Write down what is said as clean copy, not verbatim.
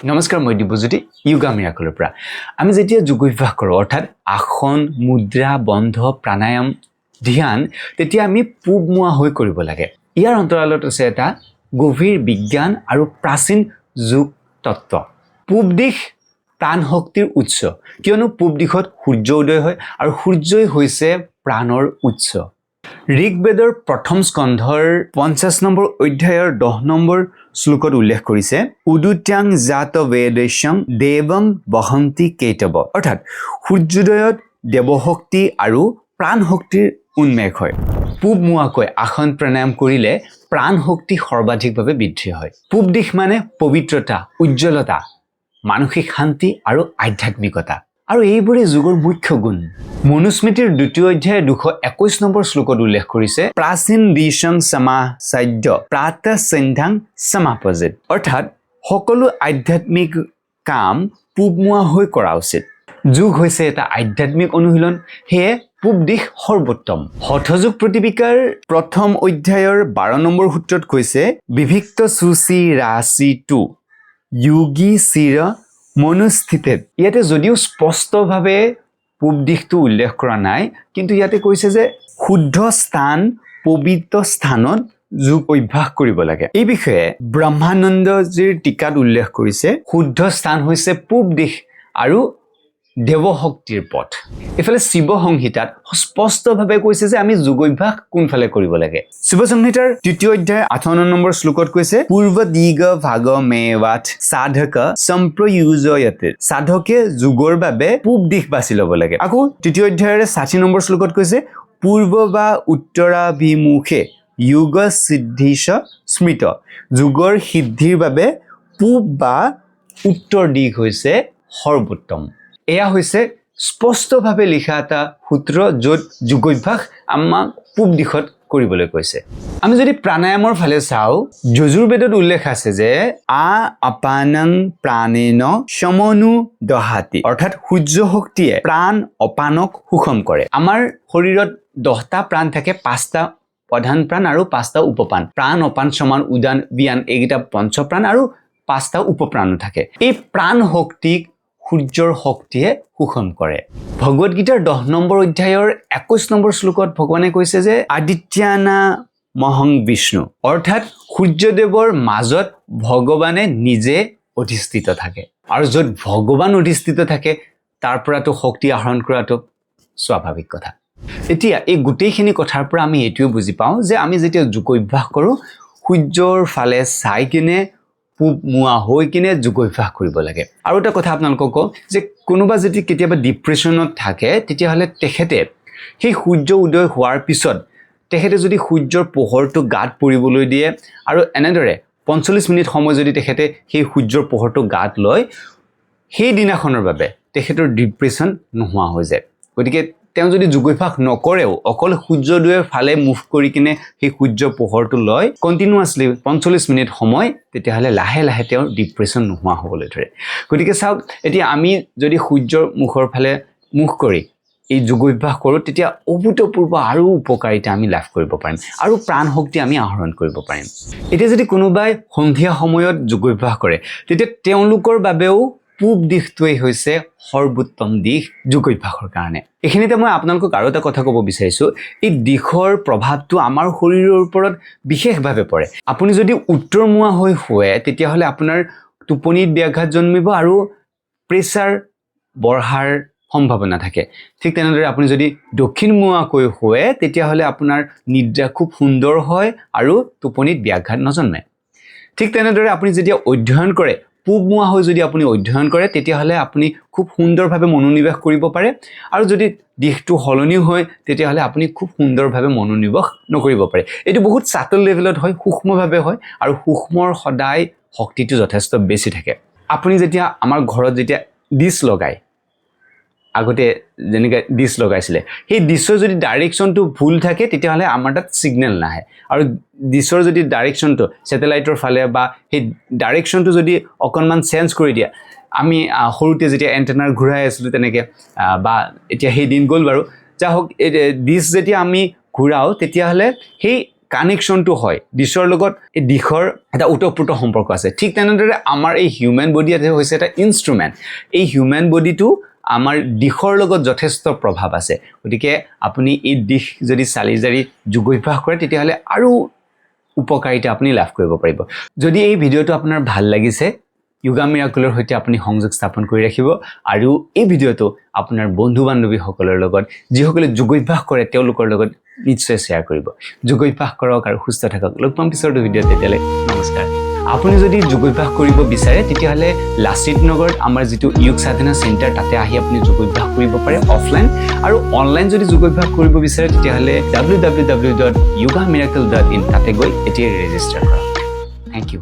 নমস্কাৰ মই দিব্যজ্যোতি YogaMiracle পৰা আমি যেতিয়া যোগ অভ্যাস কৰোঁ অৰ্থাৎ আসন মুদ্ৰা বন্ধ প্ৰাণায়াম ধ্যান তেতিয়া আমি পূবমুৱা হৈ কৰিব লাগে ইয়াৰ অন্তৰালত আছে এটা গভীৰ বিজ্ঞান আৰু প্ৰাচীন যোগ তত্ত্ব পূব দিশ প্ৰাণ শক্তিৰ উৎস কিয়নো পূব দিশত সূৰ্য উদয় হয় আৰু সূৰ্যই হৈছে প্ৰাণৰ উৎস ঋগবেদৰ প্ৰথম স্কন্ধৰ 50 নম্বৰ অধ্যায়ৰ 10 নম্বৰ শ্লোকত উল্লেখ কৰিছে উদুত্যাং জাত বেদেশং দেৱং বহন্তি কেতব অৰ্থাৎ সূৰ্যোদয়ত দেৱশক্তি আৰু প্ৰাণ শক্তিৰ উন্মেষ হয় পূব মুৱাকৈ আসন প্ৰাণায়াম কৰিলে প্ৰাণ শক্তি সৰ্বাধিকভাৱে বৃদ্ধি হয় পূব দিশ মানে পবিত্ৰতা উজ্জ্বলতা মানসিক শান্তি আৰু আধ্যাত্মিকতা আৰু এইবোৰে যোগৰ মুখ্য গুণ মনুস্মৃতিৰ দ্বিতীয় অধ্যায় 221 নম্বৰ শ্লোকত উল্লেখ কৰিছে প্ৰাচীন দিশং সমাসাদ্য প্ৰাত সন্ধ্যাং সমাপজেত অৰ্থাৎ সকলো আধ্যাত্মিক কাম পূবমুৱা হৈ কৰা উচিত যোগ হৈছে এটা আধ্যাত্মিক অনুশীলন হেয়ে পূব দিশ সৰ্বোত্তম হঠ যোগ প্ৰতিপিকাৰ প্ৰথম অধ্যায়ৰ 12 নম্বৰ সূত্ৰত কৈছে বিভিক্ত সুচি ৰাশি টু যোগী চিৰ মনুস্থিতেত ইয়াতে যদিও স্পষ্টভাৱে পূব দিশটো উল্লেখ কৰা নাই কিন্তু ইয়াতে কৈছে যে শুদ্ধ স্থান পবিত্ৰ স্থানত যোগ অভ্যাস কৰিব লাগে এই বিষয়ে ব্ৰহ্মানন্দজীৰ টিকাত উল্লেখ কৰিছে শুদ্ধ স্থান হৈছে পূব দিশ আৰু দেৱশক্তিৰ পথ এফালে শিৱ সংহিতাত স্পষ্টভাৱে কৈছে যে আমি যোগ অভ্যাস কোনফালে কৰিব লাগে শিৱ সংহিতাৰ তৃতীয় অধ্যায় 58 নম্বৰ শ্লোকত কৈছে পূৰ্ব দিগ ভাগ মেৱাত সাধক সম্প্ৰয়োজয়তে সাধকে যোগৰ বাবে পূব দিশ বাছি ল'ব লাগে আকৌ তৃতীয় অধ্যায়ৰ 60 নম্বৰ শ্লোকত কৈছে পূৰ্ব বা উত্তৰাভিমুখে যোগ সিদ্ধিশ স্মৃত যোগৰ সিদ্ধিৰ বাবে পূব বা উত্তৰ দিশ হৈছে সৰ্বোত্তম এয়া হৈছে স্পষ্টভাৱে লিখা এটা সূত্ৰ য'ত যোগ অভ্যাস আমাক পূব দিশত কৰিবলৈ কৈছে আমি যদি প্ৰাণায়ামৰ ফালে চাওঁ যজুৰ্বেদত উল্লেখ আছে যে আপানং প্ৰাণেন সমনু দহাতি অৰ্থাৎ সূৰ্য শক্তিয়ে প্ৰাণ অপানক সুষম কৰে আমাৰ শৰীৰত 10টা প্ৰাণ থাকে 5টা প্ৰধান প্ৰাণ আৰু 5টা উপপ্ৰাণ প্ৰাণ অপান সমান উদান বিয়ান এইকেইটা পঞ্চপ্ৰাণ আৰু 5টা উপপ্ৰাণ থাকে এই প্ৰাণ শক্তিক সূৰ্যৰ শক্তিয়ে সুষম কৰে ভগৱত গীতাৰ 10 নম্বৰ অধ্যায়ৰ 21 নম্বৰ শ্লোকত ভগৱানে কৈছে যে আদিত্যানা মহং বিষ্ণু অৰ্থাৎ সূৰ্যদেৱৰ মাজত ভগৱানে নিজে অধিষ্ঠিত থাকে আৰু য'ত ভগৱান অধিষ্ঠিত থাকে তাৰ পৰাটো শক্তি আহৰণ কৰাটো স্বাভাৱিক কথা এতিয়া এই গোটেইখিনি কথাৰ পৰা আমি এইটোও বুজি পাওঁ যে আমি যেতিয়া যোগ অভ্যাস কৰোঁ সূৰ্যৰ ফালে চাই কিনে পূব মুৱা হৈ কিনে যোগ অভ্যাস কৰিব লাগে আৰু এটা কথা আপোনালোকক কওঁ যে কোনোবা যদি কেতিয়াবা ডিপ্ৰেশ্যনত থাকে তেতিয়াহ'লে তেখেতে সেই সূৰ্য উদয় হোৱাৰ পিছত তেখেতে যদি সূৰ্যৰ পোহৰটো গাত পৰিবলৈ দিয়ে আৰু এনেদৰে 45 মিনিট সময় যদি তেখেতে সেই সূৰ্যৰ পোহৰটো গাত লয় সেই দিনাখনৰ বাবে তেখেতৰ ডিপ্ৰেশ্যন নোহোৱা হৈ যায় গতিকে তেওঁ যদি যোগ অভ্যাস নকৰেও অকল সূৰ্যোদয়ৰ ফালে মুখ কৰি কিনে সেই সূৰ্য পোহৰটো লয় কণ্টিনিউৱাছলি 45 মিনিট সময় তেতিয়াহ'লে লাহে লাহে তেওঁৰ ডিপ্ৰেশ্যন নোহোৱা হ'বলৈ ধৰে গতিকে চাওক এতিয়া আমি যদি সূৰ্যৰ মুখৰ ফালে মুখ কৰি এই যোগ অভ্যাস কৰোঁ তেতিয়া অভূতপূৰ্ব আৰু উপকাৰিতা আমি লাভ কৰিব পাৰিম আৰু প্ৰাণ শক্তি আমি আহৰণ কৰিব পাৰিম এতিয়া যদি কোনোবাই সন্ধিয়া সময়ত যোগ অভ্যাস কৰে তেতিয়া তেওঁলোকৰ বাবেও পূব দিশটোৱে হৈছে সৰ্বোত্তম দিশ যোগ অভ্যাসৰ কাৰণে এইখিনিতে মই আপোনালোকক আৰু এটা কথা ক'ব বিচাৰিছোঁ এই দিশৰ প্ৰভাৱটো আমাৰ শৰীৰৰ ওপৰত বিশেষভাৱে পৰে আপুনি যদি উত্তৰমুৱা হৈ শুৱে তেতিয়াহ'লে আপোনাৰ টোপনিত ব্যাঘাত জন্মিব আৰু প্ৰেছাৰ বঢ়াৰ সম্ভাৱনা থাকে ঠিক তেনেদৰে আপুনি যদি দক্ষিণমুৱাকৈ শুৱে তেতিয়াহ'লে আপোনাৰ নিদ্ৰা খুব সুন্দৰ হয় আৰু টোপনিত ব্যাঘাত নজন্মে ঠিক তেনেদৰে আপুনি যেতিয়া অধ্যয়ন কৰে পূবমুৱা হৈ যদি আপুনি অধ্যয়ন কৰে তেতিয়াহ'লে আপুনি খুব সুন্দৰভাৱে মনোনিৱেশ কৰিব পাৰে আৰু যদি দিশটো সলনি হয় তেতিয়াহ'লে আপুনি খুব সুন্দৰভাৱে মনোনিৱেশ নকৰিব পাৰে এইটো বহুত সাটল লেভেলত হয় সূক্ষ্মভাৱে হয় আৰু সূক্ষ্মৰ সদায় শক্তিটো যথেষ্ট বেছি থাকে আপুনি যেতিয়া আমাৰ ঘৰত যেতিয়া ডিছ লগায় আগতে যেনেকৈ ডিছ লগাইছিলে সেই ডিছৰ যদি ডাইৰেকশ্যনটো ভুল থাকে তেতিয়াহ'লে আমাৰ তাত ছিগনেল নাহে আৰু ডিছৰ যদি ডাইৰেকশ্যনটো ছেটেলাইটৰ ফালে বা সেই ডাইৰেকশ্যনটো যদি অকণমান চেঞ্জ কৰি দিয়া আমি সৰুতে যেতিয়া এণ্টেনাৰ ঘূৰাই আছিলোঁ তেনেকৈ বা এতিয়া সেই দিন গ'ল বাৰু যা হওক ডিছ যেতিয়া আমি ঘূৰাওঁ তেতিয়াহ'লে সেই কানেকশ্যনটো হয় দিশৰ লগত এই দিশৰ এটা ওতঃপ্ৰোত সম্পৰ্ক আছে ঠিক তেনেদৰে আমাৰ এই হিউম্যান বডি হৈছে এটা ইনষ্ট্ৰুমেণ্ট এই হিউম্যান বডিটো আমাৰ দিশৰ লগত যথেষ্ট প্ৰভাৱ আছে গতিকে আপুনি এই দিশ যদি চালি জাৰি যোগ অভ্যাস কৰে তেতিয়াহ'লে আৰু উপকাৰিতা আপুনি লাভ কৰিব পাৰিব যদি এই ভিডিঅ'টো আপোনাৰ ভাল লাগিছে YogaMiracleৰ সৈতে আপুনি সংযোগ স্থাপন কৰি ৰাখিব আৰু এই ভিডিঅ'টো আপোনাৰ বন্ধু বান্ধৱীসকলৰ লগত যিসকলে যোগ অভ্যাস কৰে তেওঁলোকৰ লগত নিশ্চয় শ্বেয়াৰ কৰিব যোগ অভ্যাস কৰক আৰু সুস্থ থাকক লগ পাম পিছৰ ভিডিঅ'ত তেতিয়ালৈ নমস্কাৰ আপুনি যদি যোগ অভ্যাস কৰিব বিচাৰে তেতিয়াহ'লে লাচিত নগৰত আমাৰ যিটো যোগ সাধনা চেণ্টাৰ তাতে আহি আপুনি যোগ অভ্যাস কৰিব পাৰে অফলাইন আৰু অনলাইন যদি যোগ অভ্যাস কৰিব বিচাৰে তেতিয়াহ'লে www.yogamiracle.in তাতে গৈ এতিয়াই ৰেজিষ্টাৰ কৰক থ্যাংক ইউ